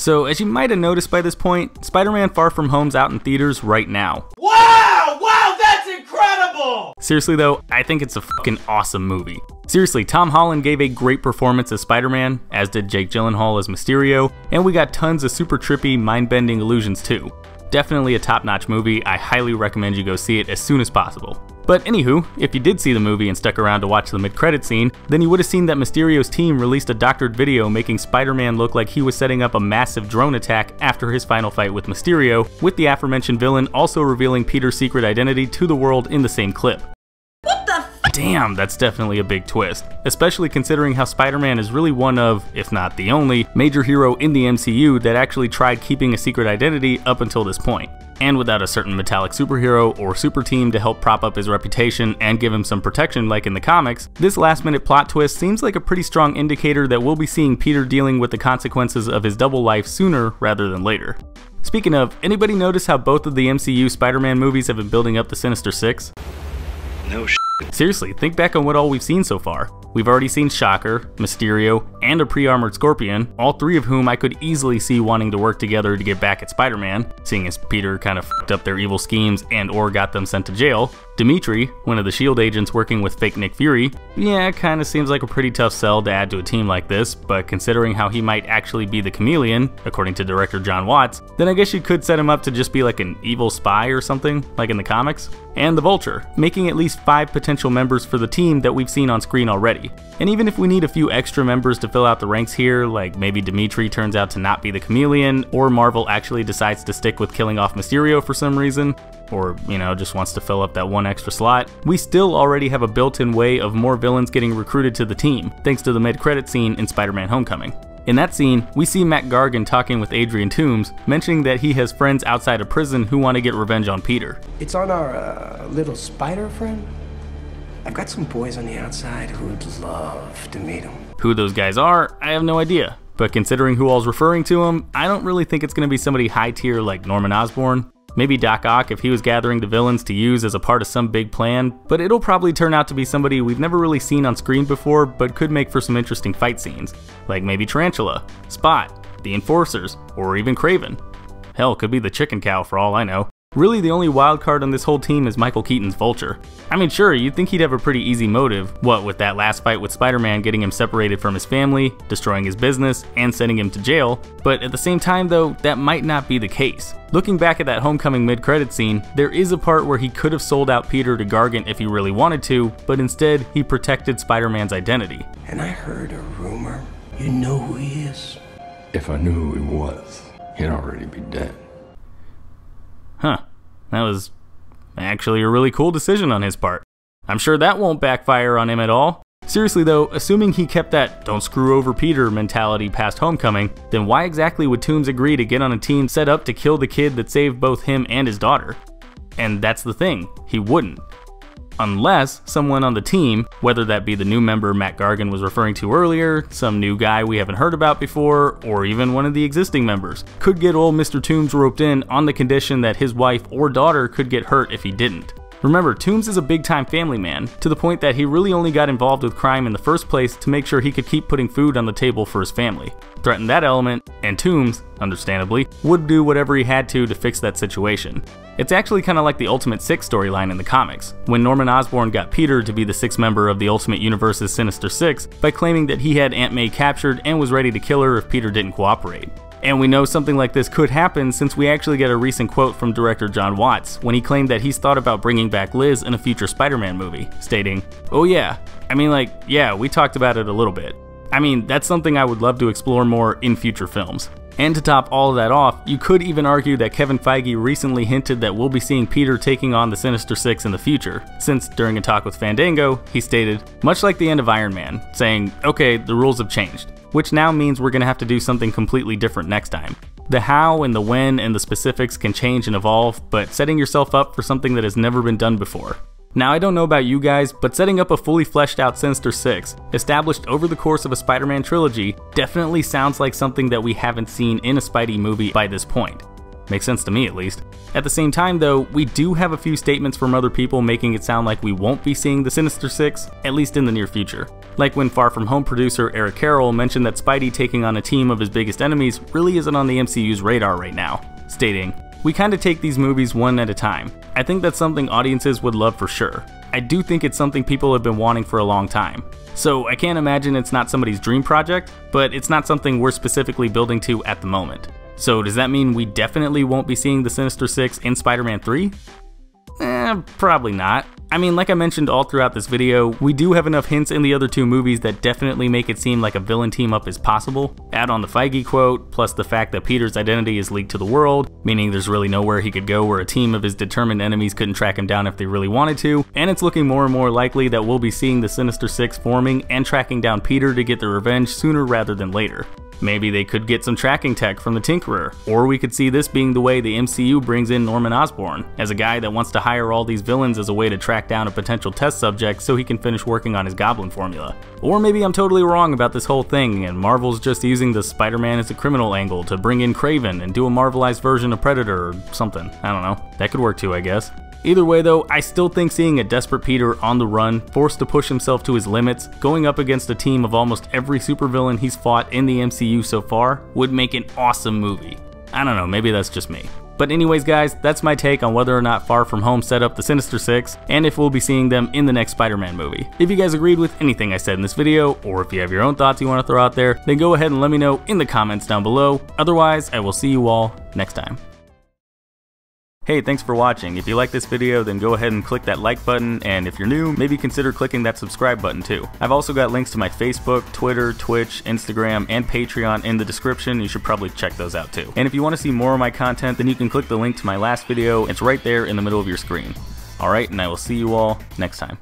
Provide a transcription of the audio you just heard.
So as you might have noticed by this point, Spider-Man Far From Home's out in theaters right now. Wow! Wow, that's incredible! Seriously though, I think it's a fucking awesome movie. Seriously, Tom Holland gave a great performance as Spider-Man, as did Jake Gyllenhaal as Mysterio, and we got tons of super trippy, mind-bending illusions too. Definitely a top-notch movie. I highly recommend you go see it as soon as possible. But anywho, if you did see the movie and stuck around to watch the mid-credit scene, then you would have seen that Mysterio's team released a doctored video making Spider-Man look like he was setting up a massive drone attack after his final fight with Mysterio, with the aforementioned villain also revealing Peter's secret identity to the world in the same clip. What the f? Damn, that's definitely a big twist, especially considering how Spider-Man is really one of, if not the only, major hero in the MCU that actually tried keeping a secret identity up until this point. And without a certain metallic superhero or super team to help prop up his reputation and give him some protection like in the comics, this last-minute plot twist seems like a pretty strong indicator that we'll be seeing Peter dealing with the consequences of his double life sooner rather than later. Speaking of, anybody notice how both of the MCU Spider-Man movies have been building up the Sinister Six? No shit. Seriously, think back on what all we've seen so far. We've already seen Shocker, Mysterio, and a pre-armored Scorpion, all three of whom I could easily see wanting to work together to get back at Spider-Man, seeing as Peter kind of fucked up their evil schemes and or got them sent to jail. Dimitri, one of the S.H.I.E.L.D. agents working with fake Nick Fury. Yeah, kinda seems like a pretty tough sell to add to a team like this, but considering how he might actually be the Chameleon, according to director John Watts, then I guess you could set him up to just be like an evil spy or something, like in the comics. And the Vulture, making at least 5 potential members for the team that we've seen on screen already. And even if we need a few extra members to fill out the ranks here, like maybe Dimitri turns out to not be the Chameleon, or Marvel actually decides to stick with killing off Mysterio for some reason, or, you know, just wants to fill up that one extra slot, we still already have a built-in way of more villains getting recruited to the team, thanks to the mid-credit scene in Spider-Man Homecoming. In that scene, we see Matt Gargan talking with Adrian Toomes, mentioning that he has friends outside of prison who want to get revenge on Peter. It's on our little spider friend? I've got some boys on the outside who'd love to meet him. Who those guys are, I have no idea. But considering who all's referring to him, I don't really think it's going to be somebody high tier like Norman Osborn. Maybe Doc Ock if he was gathering the villains to use as a part of some big plan, but it'll probably turn out to be somebody we've never really seen on screen before but could make for some interesting fight scenes. Like maybe Tarantula, Spot, the Enforcers, or even Kraven. Hell, could be the Chicken Cow for all I know. Really, the only wild card on this whole team is Michael Keaton's Vulture. I mean, sure, you'd think he'd have a pretty easy motive, what with that last fight with Spider-Man getting him separated from his family, destroying his business, and sending him to jail, but at the same time though, that might not be the case. Looking back at that Homecoming mid-credit scene, there is a part where he could have sold out Peter to Gargan if he really wanted to, but instead, he protected Spider-Man's identity. And I heard a rumor. You know who he is? If I knew who he was, he'd already be dead. Huh, that was actually a really cool decision on his part. I'm sure that won't backfire on him at all. Seriously though, assuming he kept that don't screw over Peter mentality past Homecoming, then why exactly would Toomes agree to get on a team set up to kill the kid that saved both him and his daughter? And that's the thing, he wouldn't. Unless someone on the team, whether that be the new member Matt Gargan was referring to earlier, some new guy we haven't heard about before, or even one of the existing members, could get old Mr. Toomes roped in on the condition that his wife or daughter could get hurt if he didn't. Remember, Toomes is a big-time family man, to the point that he really only got involved with crime in the first place to make sure he could keep putting food on the table for his family. Threaten that element, and Toomes, understandably, would do whatever he had to fix that situation. It's actually kind of like the Ultimate Six storyline in the comics, when Norman Osborn got Peter to be the sixth member of the Ultimate Universe's Sinister Six by claiming that he had Aunt May captured and was ready to kill her if Peter didn't cooperate. And we know something like this could happen since we actually get a recent quote from director John Watts when he claimed that he's thought about bringing back Liz in a future Spider-Man movie, stating, "Oh yeah, I mean like, yeah, we talked about it a little bit. I mean, that's something I would love to explore more in future films." And to top all of that off, you could even argue that Kevin Feige recently hinted that we'll be seeing Peter taking on the Sinister Six in the future, since during a talk with Fandango, he stated, much like the end of Iron Man, saying, okay, the rules have changed, which now means we're gonna have to do something completely different next time. The how and the when and the specifics can change and evolve, but setting yourself up for something that has never been done before. Now, I don't know about you guys, but setting up a fully fleshed out Sinister Six, established over the course of a Spider-Man trilogy, definitely sounds like something that we haven't seen in a Spidey movie by this point. Makes sense to me at least. At the same time though, we do have a few statements from other people making it sound like we won't be seeing the Sinister Six, at least in the near future. Like when Far From Home producer Eric Carroll mentioned that Spidey taking on a team of his biggest enemies really isn't on the MCU's radar right now, stating, "We kinda take these movies one at a time. I think that's something audiences would love for sure. I do think it's something people have been wanting for a long time. So I can't imagine it's not somebody's dream project, but it's not something we're specifically building to at the moment. So does that mean we definitely won't be seeing the Sinister Six in Spider-Man 3? Probably not. I mean, like I mentioned all throughout this video, we do have enough hints in the other two movies that definitely make it seem like a villain team up is possible. Add on the Feige quote, plus the fact that Peter's identity is leaked to the world, meaning there's really nowhere he could go where a team of his determined enemies couldn't track him down if they really wanted to, and it's looking more and more likely that we'll be seeing the Sinister Six forming and tracking down Peter to get their revenge sooner rather than later. Maybe they could get some tracking tech from the Tinkerer, or we could see this being the way the MCU brings in Norman Osborn, as a guy that wants to hire all these villains as a way to track down a potential test subject so he can finish working on his Goblin formula. Or maybe I'm totally wrong about this whole thing and Marvel's just using the Spider-Man as a criminal angle to bring in Kraven and do a Marvelized version of Predator or something. I don't know. That could work too, I guess. Either way though, I still think seeing a desperate Peter on the run, forced to push himself to his limits, going up against a team of almost every supervillain he's fought in the MCU so far, would make an awesome movie. I don't know, maybe that's just me. But anyways guys, that's my take on whether or not Far From Home set up the Sinister Six, and if we'll be seeing them in the next Spider-Man movie. If you guys agreed with anything I said in this video, or if you have your own thoughts you want to throw out there, then go ahead and let me know in the comments down below. Otherwise, I will see you all next time. Hey, thanks for watching. If you like this video, then go ahead and click that like button, and if you're new, maybe consider clicking that subscribe button too. I've also got links to my Facebook, Twitter, Twitch, Instagram, and Patreon in the description. You should probably check those out too. And if you want to see more of my content, then you can click the link to my last video. It's right there in the middle of your screen. Alright, and I will see you all next time.